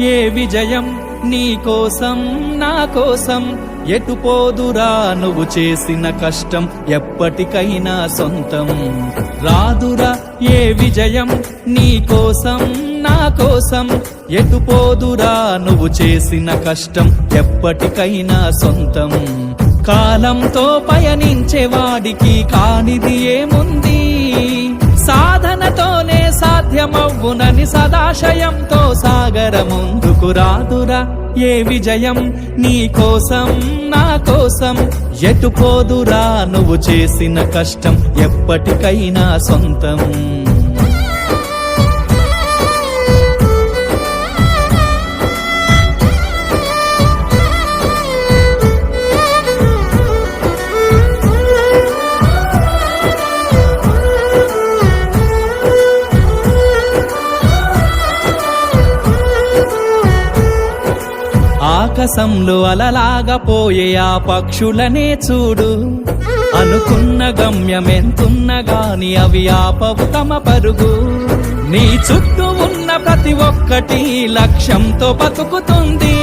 ఏ విజయం నీ కోసం నా కోసం ఎటు పోదురా నువ్వు చేసిన కష్టం ఎప్పటికైనా సొంతం రాదురా ఏ విజయం నీ కోసం నా కోసం ఎటు పోదురా నువ్వు చేసిన కష్టం ఎప్పటికైనా సొంతం కాలంతో పయనించేవాడికి కానిది ఏముంది సాధనతోనే సాధ్యమవ్వునని సదాశయంతో సాగర ముందుకు రాదురా ఏ విజయం నీ కోసం నా కోసం ఎటు పోదురా నువ్వు చేసిన కష్టం ఎప్పటికైనా సొంతం ఆకాశంలో అలలాగా పోయే ఆ పక్షులనే చూడు అనుకున్న గమ్యమెంతున్న గాని అవి ఆపవు తమ పరుగు నీ చుట్టూ ఉన్న ప్రతి ఒక్కటి లక్ష్యంతో బతుకుతుంది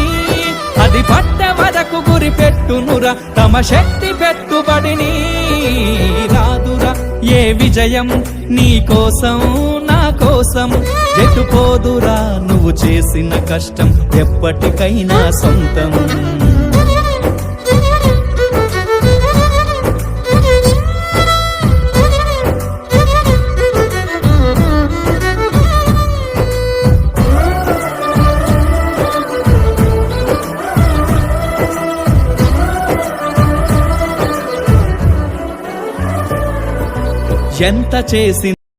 అది పట్ట వరకు గురి పెట్టునురా తమ శక్తి పెట్టుబడిని రాదురా ఏ విజయం నీ కోసం నా కోసం ఎటు పోదురా నువ్వు చేసిన కష్టం ఎప్పటికైనా సొంతం ఎంత చేసి